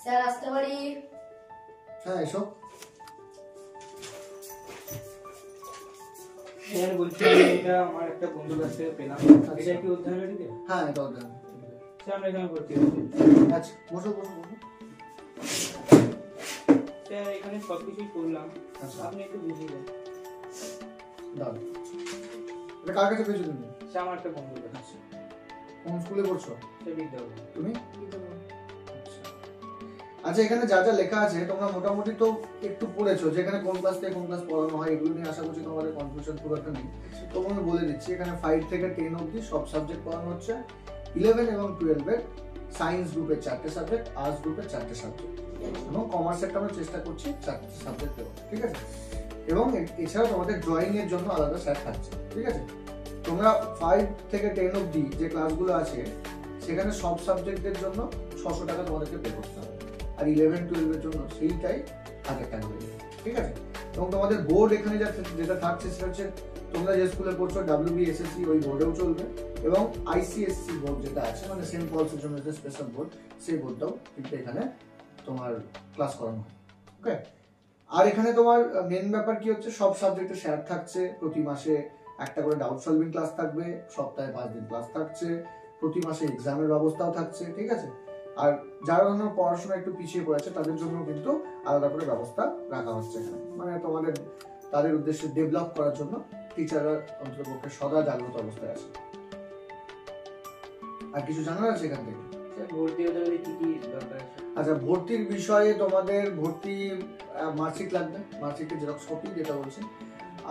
Sir আসতে পারি? হ্যাঁ এসো। স্যার বলছি এটা আমার একটা বন্ধুর কাছ থেকে পেলাম। এটা কি অধ্যয়ন দিতে? হ্যাঁ এটা অধ্যয়ন। স্যার আমরা এখানে ভর্তি হয়েছি। আচ্ছা বসো বসো বসো। স্যার এখানে সবকিছুই করলাম, আচ্ছা আপনি একটু বুঝিয়ে দেন। দাও। এটা কার কাছে পেয়েছো তুমি? স্যার আমার একটা বন্ধুর কাছে। কোন স্কুলে পড়ছো? স্যার বিদ্যাভবন। তুমি? আচ্ছা এখানে যা যা লেখা আছে তোমরা মোটামুটি তো একটু পড়েছো, যেখানে কোন ক্লাস থেকে কোন ক্লাস পড়ানো হয় এগুলো নিয়ে আশা করছি তোমাদের কনফিউশন খুব একটা নেই। তো আমি বলে দিচ্ছি, এখানে 5 থেকে 10 অবধি সব সাবজেক্ট পড়ানো হচ্ছে। 11 এবং 12 এর সায়েন্স গ্রুপের 4টে সাবজেক্ট, আর্টস গ্রুপের 4টে সাবজেক্ট এবং কমার্সেরটা আমরা চেষ্টা করছি 4টে সাবজেক্ট দেওয়ার, ঠিক আছে? এবং এছাড়া তোমাদের ড্রয়িং এর জন্য আলাদা স্যার থাকছে, ঠিক আছে? তোমরা 5 থেকে 10 অবধি যে ক্লাসগুলো আছে সেখানে সব সাবজেক্টের জন্য 600 টাকা তোমাদেরকে পে করতে হবে, আর 11-12 এর জন্য সেইটাই 1000 টাকা হয়ে যাবে, ঠিক আছে? এবং তোমাদের বোর্ড এখানে যেটা থাকছে সেটা হচ্ছে তোমরা যে স্কুলে পড়ছো WBSSC ওই বোর্ডেও চলবে, এবং ICSC বোর্ড যেটা আছে মানে Saint Paul's international special board, সেই বোর্ডটাও কিন্তু এখানে তোমার ক্লাস করানো হয়, ওকে? আর এখানে তোমার মেন ব্যাপার কি হচ্ছে, সব সাবজেক্টে স্যার থাকছে, প্রতি মাসে একটা করে ডাউট সলভিং ক্লাস থাকবে, সপ্তাহে 5 দিন ক্লাস থাকছে, প্রতি মাসে এক্সামের ব্যবস্থাও থাকছে, ঠিক আছে? আর যারা ধরনের পড়াশোনা একটু পিছিয়ে পড়েছে তাদের জন্য কিন্তু আলাদা করে ব্যবস্থা রাখা হচ্ছে এখানে, মানে তোমাদের তাদের উদ্দেশ্যে ডেভেলপ করার জন্য টিচাররা অন্ততপক্ষে সদা জাগ্রত অবস্থায় আছে। আর কিছু জানার আছে এখান থেকে? স্যার ভর্তি হতে হলে কি কি দরকার আছে? আচ্ছা ভর্তির বিষয়ে তোমাদের ভর্তি মার্কশিট লাগবে, মার্কশিটের জেরক্স কপি যেটা বলছি,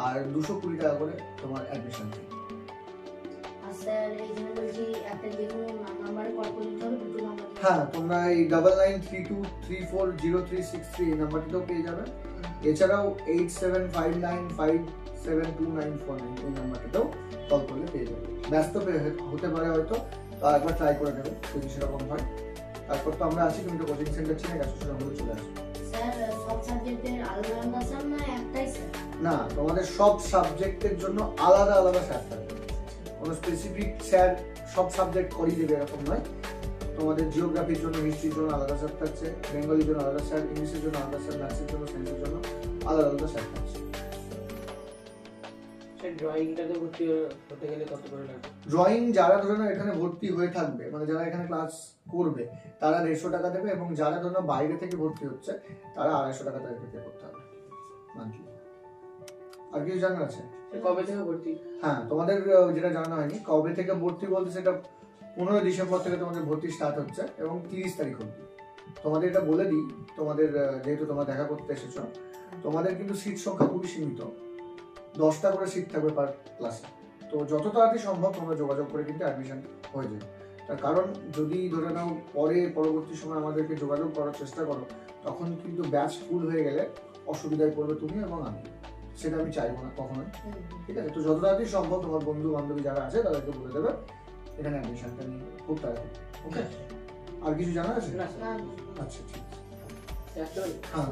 আর 220 টাকা করে তোমার অ্যাডমিশন ফি। আর স্যার এইখানে বলছি একটা যে কোনো নাম্বারে কল করে দিতে হবে, দুটো নাম্বার। হ্যাঁ তোমরা এই 9932340363 এই নাম্বারটিতেও পেয়ে যাবে। এছাড়াও 8759572949 এই নাম্বারটাতেও কল করলে পেয়ে যাবে। ব্যস্ত হতে পারে হয়তো, তো একবার ট্রাই করে নেবে যদি সেরকম হয়। তারপর তো আমরা আছি, তুমি তো কোচিং সেন্টার চিনে গেছো, সেটা আমরা চলে আসবো। স্যার সব সাবজেক্টের আলাদা আলাদা স্যার না একটাই স্যার? না, তোমাদের সব সাবজেক্টের জন্য আলাদা আলাদা স্যার থাকবে, কোনো স্পেসিফিক স্যার সব সাবজেক্ট করিয়ে দেবে এরকম নয়। তোমাদের জিওগ্রাফির জন্য, হিস্ট্রির জন্য আলাদা স্যার থাকছে, বেঙ্গলির জন্য আলাদা স্যার, ইংলিশের জন্য আলাদা স্যার, ম্যাথসের জন্য, সায়েন্সের জন্য আলাদা আলাদা স্যার থাকছে। স্যার ড্রয়িংটাতে ভর্তি হতে গেলে কত করে লাগবে? ড্রয়িং যারা ধরে নাও এখানে ভর্তি হয়ে থাকবে, মানে যারা এখানে ক্লাস করবে তারা 150 টাকা দেবে, এবং যারা ধরে নাও বাইরে থেকে ভর্তি হচ্ছে তারা 250 টাকা তাদেরকে পে করতে হবে মান্থলি। আর কিছু জানার আছে? কবে থেকে ভর্তি? হ্যাঁ তোমাদের যেটা জানানো হয়নি, কবে থেকে ভর্তি বলতে সেটা 15 ডিসেম্বর থেকে তোমাদের ভর্তি স্টার্ট হচ্ছে এবং 30 তারিখ অবধি। তোমাদের এটা বলে দিই, তোমাদের যেহেতু তোমরা দেখা করতে এসেছো, তোমাদের কিন্তু সিট সংখ্যা খুবই সীমিত, 10টা করে সিট থাকবে পার ক্লাসে। তো যত তাড়াতাড়ি সম্ভব তোমরা যোগাযোগ করে কিন্তু অ্যাডমিশন হয়ে যাবে। তার কারণ যদি ধরে নাও পরবর্তী সময় আমাদেরকে যোগাযোগ করার চেষ্টা করো, তখন কিন্তু ব্যাচ ফুল হয়ে গেলে অসুবিধায় পড়বে তুমি এবং আমি, সেটা আমি চাইবো না কখনোই, ঠিক আছে? তো যত তাড়াতাড়ি সম্ভব তোমার বন্ধু বান্ধবী যারা আছে তাদেরকে বলে দেবে এখানে অ্যাডমিশনটা নিয়ে খুব তাড়াতাড়ি, ওকে? আর কিছু জানা আছে? না স্যার। আচ্ছা ঠিক আছে, স্যার হ্যাঁ।